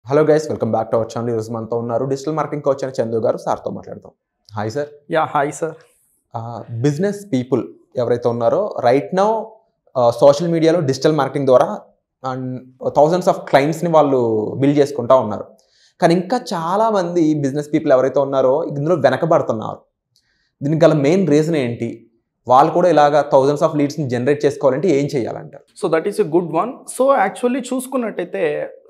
Hello guys, welcome back to our channel. ఈరోజు మనతో ఉన్నారు డిజిటల్ మార్కెటింగ్ కోచ్ అని చందు గారు. సార్తో మాట్లాడతాం. Hi sir. Hi sir. Business people ఎవరైతే ఉన్నారో రైట్ నౌ సోషల్ మీడియాలో డిజిటల్ మార్కెటింగ్ ద్వారా అండ్ థౌజండ్స్ ఆఫ్ క్లయింట్స్ని వాళ్ళు బిల్డ్ చేసుకుంటూ ఉన్నారు. కానీ ఇంకా చాలామంది బిజినెస్ పీపుల్ ఎవరైతే ఉన్నారో ఇందులో వెనకబడుతున్నారు. దీనికి గల మెయిన్ రీజన్ ఏంటి? వాళ్ళు కూడా ఇలాగా థౌజండ్స్ ఆఫ్ లీడ్స్ని జనరేట్ చేసుకోవాలంటే ఏం చేయాలంటారు? So that is a good one. So actually చూసుకున్నట్టయితే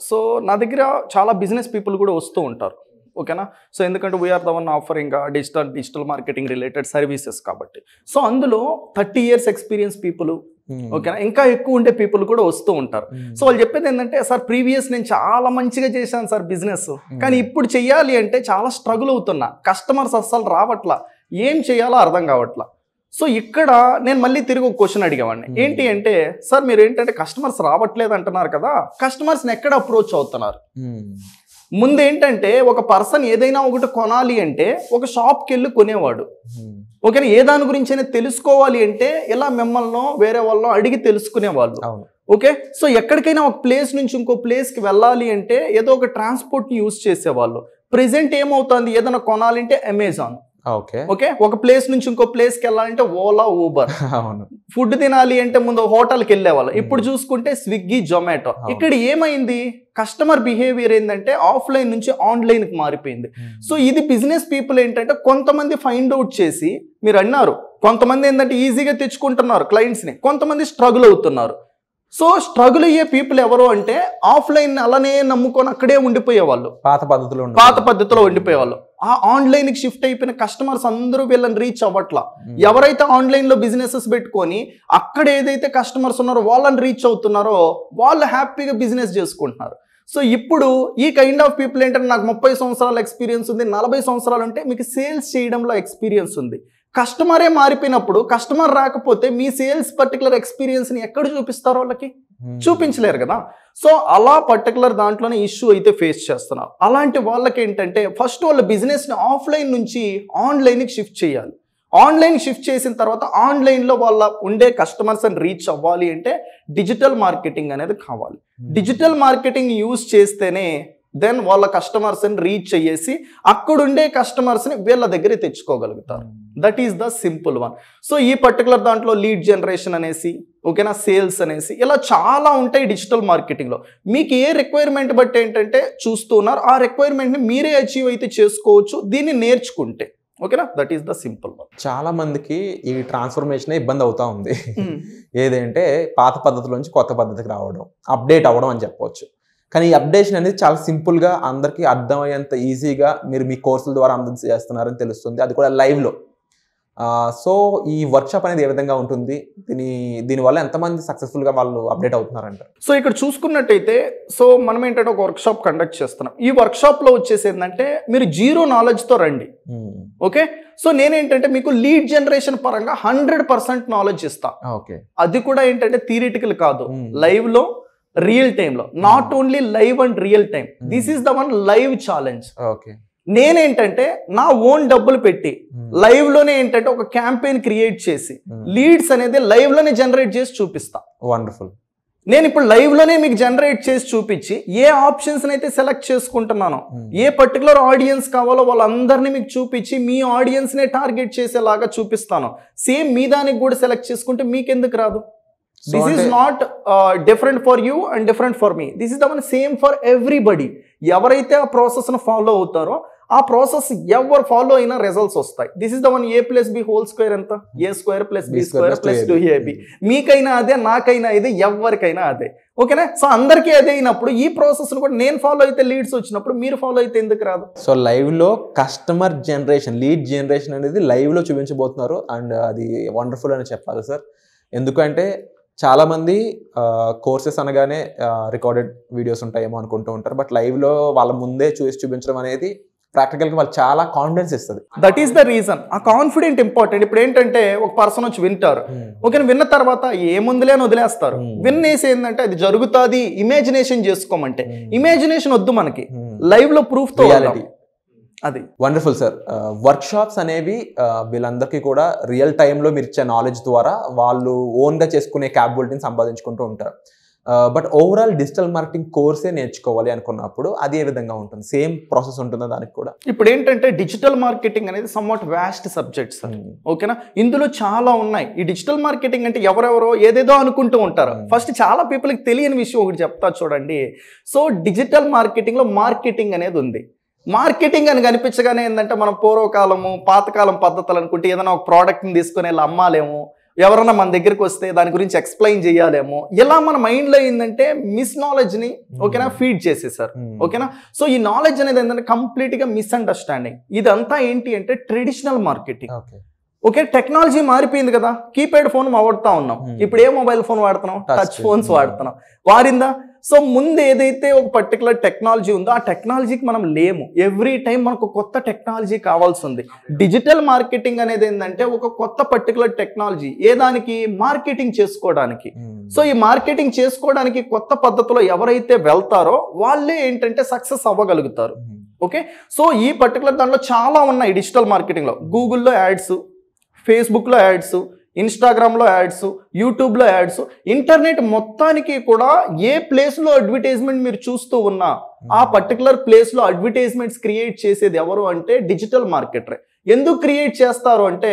సో నా దగ్గర చాలా బిజినెస్ పీపుల్ కూడా వస్తూ ఉంటారు. ఓకేనా? సో ఎందుకంటే we're the one offering digital marketing related services కాబట్టి. సో అందులో 30 years ఎక్స్పీరియన్స్ పీపుల్, ఓకేనా, ఇంకా ఎక్కువ ఉండే పీపుల్ కూడా వస్తూ ఉంటారు. సో వాళ్ళు చెప్పేది ఏంటంటే, సార్ ప్రీవియస్ నేను చాలా మంచిగా చేశాను సార్ బిజినెస్, కానీ ఇప్పుడు చెయ్యాలి అంటే చాలా స్ట్రగుల్ అవుతున్నా, కస్టమర్స్ అస్సలు రావట్లా, ఏం చేయాలో అర్థం కావట్లా. సో ఇక్కడ నేను మళ్ళీ తిరిగి ఒక క్వశ్చన్ అడిగేవాడిని. ఏంటి అంటే, సార్ మీరు ఏంటంటే కస్టమర్స్ రావట్లేదు అంటున్నారు కదా, కస్టమర్స్ని ఎక్కడ అప్రోచ్ అవుతున్నారు? ముందు ఏంటంటే ఒక పర్సన్ ఏదైనా ఒకటి కొనాలి అంటే ఒక షాప్కి వెళ్ళి కొనేవాడు. ఓకేనా? ఏ దాని గురించి అయినా తెలుసుకోవాలి అంటే ఇలా మిమ్మల్ని వేరే వాళ్ళని అడిగి తెలుసుకునేవాళ్ళు. ఓకే. సో ఎక్కడికైనా ఒక ప్లేస్ నుంచి ఇంకో ప్లేస్కి వెళ్ళాలి అంటే ఏదో ఒక ట్రాన్స్పోర్ట్ని యూజ్ చేసేవాళ్ళు. ప్రెజెంట్ ఏమవుతుంది, ఏదైనా కొనాలంటే అమెజాన్. ఓకే. ఒక ప్లేస్ నుంచి ఇంకో ప్లేస్కి వెళ్ళాలంటే ఓలా, ఊబర్. ఫుడ్ తినాలి అంటే ముందు హోటల్కి వెళ్ళేవాళ్ళు, ఇప్పుడు చూసుకుంటే స్విగ్గీ, జొమాటో. ఇక్కడ ఏమైంది, కస్టమర్ బిహేవియర్ ఏంటంటే ఆఫ్లైన్ నుంచి ఆన్లైన్కి మారిపోయింది. సో ఇది బిజినెస్ పీపుల్ ఏంటంటే కొంతమంది ఫైండ్ అవుట్ చేసి, మీరు అన్నారు కొంతమంది ఏంటంటే ఈజీగా తెచ్చుకుంటున్నారు క్లయింట్స్ని, కొంతమంది స్ట్రగుల్ అవుతున్నారు. సో స్ట్రగుల్ అయ్యే పీపుల్ ఎవరు అంటే ఆఫ్లైన్ అలానే నమ్ముకొని అక్కడే ఉండిపోయేవాళ్ళు, పాత పద్ధతిలో ఉండిపోయేవాళ్ళు. ఆ ఆన్లైన్కి షిఫ్ట్ అయిపోయిన కస్టమర్స్ అందరూ వీళ్ళని రీచ్ అవ్వట్లా. ఎవరైతే ఆన్లైన్లో బిజినెసెస్ పెట్టుకొని అక్కడ ఏదైతే కస్టమర్స్ ఉన్నారో వాళ్ళని రీచ్ అవుతున్నారో వాళ్ళు హ్యాపీగా బిజినెస్ చేసుకుంటున్నారు. సో ఇప్పుడు ఈ కైండ్ ఆఫ్ పీపుల్ ఏంటంటే, నాకు 30 సంవత్సరాల ఎక్స్పీరియన్స్ ఉంది, 40 సంవత్సరాలు అంటే మీకు సేల్స్ చేయడంలో ఎక్స్పీరియన్స్ ఉంది. కస్టమరే మారిపోయినప్పుడు, కస్టమర్ రాకపోతే మీ సేల్స్ పర్టికులర్ ఎక్స్పీరియన్స్ని ఎక్కడ చూపిస్తారో వాళ్ళకి? చూపించలేరు కదా. సో అలా పర్టికులర్ దాంట్లోనే ఇష్యూ అయితే ఫేస్ చేస్తున్నారు. అలాంటి వాళ్ళకి ఏంటంటే ఫస్ట్ వాళ్ళ బిజినెస్ని ఆఫ్లైన్ నుంచి ఆన్లైన్కి షిఫ్ట్ చేయాలి. ఆన్లైన్ షిఫ్ట్ చేసిన తర్వాత ఆన్లైన్లో వాళ్ళ ఉండే కస్టమర్స్ని రీచ్ అవ్వాలి అంటే డిజిటల్ మార్కెటింగ్ అనేది కావాలి. డిజిటల్ మార్కెటింగ్ యూజ్ చేస్తేనే దెన్ వాళ్ళ కస్టమర్స్ని రీచ్ అయ్యేసి అక్కడుండే కస్టమర్స్ని వీళ్ళ దగ్గర తెచ్చుకోగలుగుతారు. That is the simple one. So ఈ పర్టికులర్ దాంట్లో లీడ్ జనరేషన్ అనేసి, ఓకేనా, సేల్స్ అనేసి ఇలా చాలా ఉంటాయి డిజిటల్ మార్కెటింగ్లో. మీకు ఏ రిక్వైర్మెంట్ బట్టి ఏంటంటే చూస్తున్నారు, ఆ రిక్వైర్మెంట్ని మీరే అచీవ్ అయితే చేసుకోవచ్చు దీన్ని నేర్చుకుంటే. ఓకేనా? That is the simple one. చాలా మందికి ఈ ట్రాన్స్ఫర్మేషన్ ఇబ్బంది అవుతా ఉంది. ఏదంటే పాత పద్ధతి నుంచి కొత్త పద్ధతికి రావడం, అప్డేట్ అవ్వడం అని చెప్పవచ్చు. కానీ ఈ అప్డేషన్ అనేది చాలా సింపుల్గా అందరికీ అర్థమయ్యేంత ఈజీగా మీరు మీ కోర్సుల ద్వారా అందజేస్తున్నారని తెలుస్తుంది, అది కూడా లైవ్లో. సో ఈ వర్క్షాప్ అనేది ఏ విధంగా ఉంటుంది, దీనివల్ల ఎంతమంది సక్సెస్ఫుల్గా వాళ్ళు అప్డేట్ అవుతున్నారంటారు? సో ఇక్కడ చూసుకున్నట్టయితే సో మనం ఏంటంటే ఒక వర్క్షాప్ కండక్ట్ చేస్తున్నాం. ఈ వర్క్షాప్లో వచ్చేసి ఏంటంటే మీరు 0 నాలెడ్జ్తో రండి. ఓకే. సో నేనేంటంటే మీకు లీడ్ జనరేషన్ పరంగా 100% నాలెడ్జ్ ఇస్తా. ఓకే. అది కూడా ఏంటంటే థియరిటికల్ కాదు, లైవ్లో, రియల్ టైంలో. Not only live and real time, this is the one live challenge. Okay. నేనేంటంటే నా ఓన్ డబ్బులు పెట్టి లైవ్ లోనే ఏంటంటే ఒక క్యాంపెయిన్ క్రియేట్ చేసి లీడ్స్ అనేది లైవ్ లోనే జనరేట్ చేసి చూపిస్తా. వండర్ఫుల్. నేను ఇప్పుడు లైవ్ లోనే మీకు జనరేట్ చేసి చూపించి ఏ ఆప్షన్స్ అయితే సెలెక్ట్ చేసుకుంటున్నానో, ఏ పర్టికులర్ ఆడియన్స్ కావాలో వాళ్ళందరినీ మీకు చూపించి మీ ఆడియన్స్ నే టార్గెట్ చేసేలాగా చూపిస్తాను. సేమ్ మీ దానికి కూడా సెలెక్ట్ చేసుకుంటే మీకెందుకు రాదు? This is not different for you and different for me, this is the one same for everybody. ఎవరైతే ఆ ప్రాసెస్ను ఫాలో అవుతారో ఆ ప్రాసెస్ ఎవరు ఫాలో అయినా రిజల్ట్స్ వస్తాయి. This is the one A+B² ఎంత? A² + B² + 2AB. మీకైనా అదే, నాకైనా ఇదే, ఎవరికైనా అదే. ఓకేనా? సో అందరికీ అదే అయినప్పుడు ఈ ప్రాసెస్ను కూడా నేను ఫాలో అయితే లీడ్స్ వచ్చినప్పుడు మీరు ఫాలో అయితే ఎందుకు రాదు? సో లైవ్లో కస్టమర్ జనరేషన్, లీడ్ జనరేషన్ అనేది లైవ్లో చూపించబోతున్నారు. అండ్ అది వండర్ఫుల్ అని చెప్పాలి సార్. ఎందుకంటే చాలామంది కోర్సెస్ అనగానే రికార్డెడ్ వీడియోస్ ఉంటాయేమో అనుకుంటూ ఉంటారు. బట్ లైవ్లో వాళ్ళ ముందే చూపించడం అనేది ప్రాక్టికల్గా వాళ్ళు చాలా కాన్ఫిడెన్స్ ఇస్తుంది. That is the reason. ఆ కాన్ఫిడెంట్ ఇంపార్టెంట్. ఇప్పుడు ఏంటంటే ఒక పర్సన్ వచ్చి వింటారు, ఓకే, విన్న తర్వాత ఏముందిలే అని వదిలేస్తారు. విన్నేసి ఏంటంటే అది జరుగుతుంది ఇమాజినేషన్ చేసుకోమంటే ఇమాజినేషన్ వద్దు మనకి, లైవ్లో ప్రూఫ్తో రియాలిటీ. అది వండర్ఫుల్ సార్. వర్క్షాప్స్ అనేవి వీళ్ళందరికీ కూడా రియల్ టైంలో మీరు ఇచ్చే నాలెడ్జ్ ద్వారా వాళ్ళు ఓన్గా చేసుకునే క్యాపబిలిటీని సంపాదించుకుంటూ ఉంటారు. బట్ ఓవరాల్ డిజిటల్ మార్కెటింగ్ కోర్సే నేర్చుకోవాలి అనుకున్నప్పుడు అది ఏ విధంగా ఉంటుంది? సేమ్ ప్రాసెస్ ఉంటుందా దానికి కూడా? ఇప్పుడు ఏంటంటే డిజిటల్ మార్కెటింగ్ అనేది సమ్వాట్ వ్యాస్ట్ సబ్జెక్ట్ సార్. ఓకేనా, ఇందులో చాలా ఉన్నాయి. ఈ డిజిటల్ మార్కెటింగ్ అంటే ఎవరెవరో ఏదేదో అనుకుంటూ ఉంటారు. ఫస్ట్ చాలా పీపుల్కి తెలియని విషయం ఒకటి చెప్తా చూడండి. సో డిజిటల్ మార్కెటింగ్లో మార్కెటింగ్ అనేది ఉంది. మార్కెటింగ్ అని కనిపించగానే ఏంటంటే మనం పూర్వకాలము పాతకాలం పద్ధతులు అనుకుంటే ఏదైనా ఒక ప్రోడక్ట్ని తీసుకొని వెళ్ళి అమ్మాలేమో, ఎవరన్నా మన దగ్గరికి వస్తే దాని గురించి ఎక్స్ప్లెయిన్ చేయాలేమో, ఇలా మన మైండ్లో ఏంటంటే మిస్ నాలెడ్జ్ని ఓకేనా ఫీడ్ చేసేసారు. ఓకేనా, సో ఈ నాలెడ్జ్ అనేది ఏంటంటే కంప్లీట్గా మిస్అండర్స్టాండింగ్. ఇదంతా ఏంటి అంటే ట్రెడిషనల్ మార్కెటింగ్. ఓకే, టెక్నాలజీ మారిపోయింది కదా, కీప్యాడ్ ఫోన్ వాడుతూ ఉన్నాం, ఇప్పుడు ఏ మొబైల్ ఫోన్ వాడుతున్నాం? టచ్ ఫోన్స్ వాడుతున్నాం. వారిందా? సో ముందు ఏదైతే ఒక పర్టికులర్ టెక్నాలజీ ఉందో ఆ టెక్నాలజీకి మనం లేము. ఎవ్రీ టైం మనకు కొత్త టెక్నాలజీ కావాల్సి ఉంది. డిజిటల్ మార్కెటింగ్ అనేది ఏంటంటే ఒక కొత్త పర్టికులర్ టెక్నాలజీ, ఏదానికి? మార్కెటింగ్ చేసుకోవడానికి. సో ఈ మార్కెటింగ్ చేసుకోవడానికి కొత్త పద్ధతిలో ఎవరైతే వెళ్తారో వాళ్ళే ఏంటంటే సక్సెస్ అవ్వగలుగుతారు. ఓకే, సో ఈ పర్టికులర్ దాంట్లో చాలా ఉన్నాయి డిజిటల్ మార్కెటింగ్లో. గూగుల్లో యాడ్స్, ఫేస్బుక్లో యాడ్స్, ఇన్స్టాగ్రామ్లో యాడ్స్, యూట్యూబ్లో యాడ్స్, ఇంటర్నెట్ మొత్తానికి కూడా ఏ ప్లేస్లో అడ్వర్టైజ్మెంట్ మీరు చూస్తూ ఉన్నా ఆ పర్టికులర్ ప్లేస్లో అడ్వర్టైజ్మెంట్స్ క్రియేట్ చేసేది ఎవరు అంటే డిజిటల్ మార్కెటరే. ఎందుకు క్రియేట్ చేస్తారు అంటే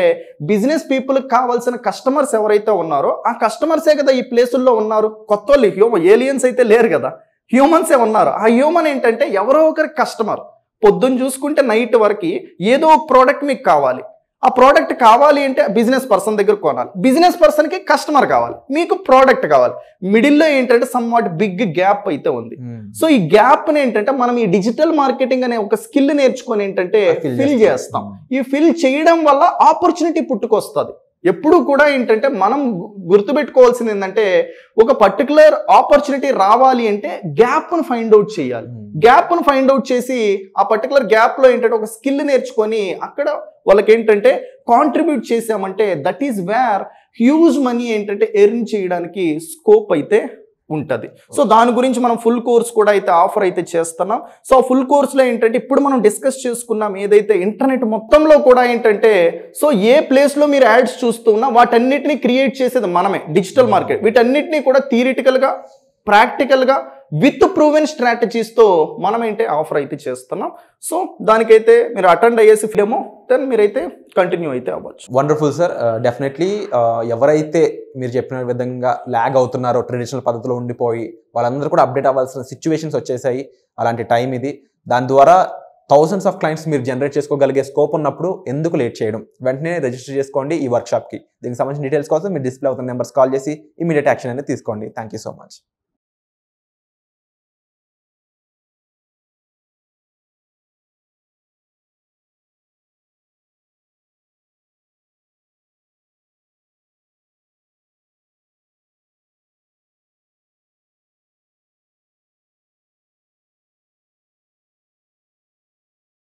బిజినెస్ పీపుల్కి కావాల్సిన కస్టమర్స్ ఎవరైతే ఉన్నారో ఆ కస్టమర్సే కదా ఈ ప్లేసుల్లో ఉన్నారు. కొత్త వాళ్ళు ఏలియన్స్ అయితే లేరు కదా, హ్యూమన్సే ఉన్నారు. ఆ హ్యూమన్ ఏంటంటే ఎవరో ఒకరి కస్టమర్. పొద్దున్న చూసుకుంటే నైట్ వరకు ఏదో ఒక ప్రోడక్ట్ మీకు కావాలి. ఆ ప్రోడక్ట్ కావాలి అంటే బిజినెస్ పర్సన్ దగ్గర కొనాలి, బిజినెస్ పర్సన్కి కస్టమర్ కావాలి, మీకు ప్రోడక్ట్ కావాలి. మిడిల్లో ఏంటంటే సమ్వాట్ బిగ్ గ్యాప్ అయితే ఉంది. సో ఈ గ్యాప్ని ఏంటంటే మనం ఈ డిజిటల్ మార్కెటింగ్ అనే ఒక స్కిల్ నేర్చుకొని ఏంటంటే ఫిల్ చేస్తాం. ఈ ఫిల్ చేయడం వల్ల ఆపర్చునిటీ పుట్టుకొస్తుంది. ఎప్పుడు కూడా ఏంటంటే మనం గుర్తుపెట్టుకోవాల్సింది ఏంటంటే ఒక పర్టికులర్ ఆపర్చునిటీ రావాలి అంటే గ్యాప్ను ఫైండ్ అవుట్ చేయాలి. గ్యాప్ను ఫైండ్ అవుట్ చేసి ఆ పర్టికులర్ గ్యాప్లో ఏంటంటే ఒక స్కిల్ నేర్చుకొని అక్కడ వాళ్ళకి ఏంటంటే కాంట్రిబ్యూట్ చేసామంటే that is where huge money ఏంటంటే ఎర్న్ చేయడానికి స్కోప్ అయితే ఉంటుంది. సో దాని గురించి మనం ఫుల్ కోర్స్ కూడా అయితే ఆఫర్ అయితే చేస్తున్నాం. సో ఫుల్ కోర్స్లో ఏంటంటే ఇప్పుడు మనం డిస్కస్ చేసుకున్నాం ఏదైతే ఇంటర్నెట్ మొత్తంలో కూడా ఏంటంటే సో ఏ ప్లేస్లో మీరు యాడ్స్ చూస్తున్నా వాటన్నిటిని క్రియేట్ చేసేది మనమే. డిజిటల్ మార్కెట్ వీటన్నిటిని కూడా థియరిటికల్గా ప్రాక్టికల్గా విత్ ప్రూవెన్ స్ట్రాటజీస్తో మనం ఏంటి ఆఫర్ అయితే చేస్తున్నాం. సో దానికైతే మీరు అటెండ్ అయ్యేసి డెమో దెన్ మీరైతే కంటిన్యూ అయితే అవ్వచ్చు. Wonderful sir. డెఫినెట్లీ ఎవరైతే మీరు చెప్పిన విధంగా ల్యాగ్ అవుతున్నారో ట్రెడిషనల్ పద్ధతిలో ఉండిపోయి వాళ్ళందరూ కూడా అప్డేట్ అవ్వాల్సిన సిచ్యువేషన్స్ వచ్చేసాయి. అలాంటి టైం ఇది. దాని ద్వారా థౌసండ్స్ ఆఫ్ క్లయింట్స్ మీరు జనరేట్ చేసుకోగలిగే స్కోప్ ఉన్నప్పుడు ఎందుకు లేట్ చేయడం? వెంటనే రిజిస్టర్ చేసుకోండి ఈ వర్క్షాప్కి. దీనికి సంబంధించిన డీటెయిల్స్ కోసం మీరు డిస్ప్లే అవుతున్న నెంబర్స్ కాల్ చేసి ఇమీడియట్ యాక్షన్ అనేది తీసుకోండి. Thank you so much.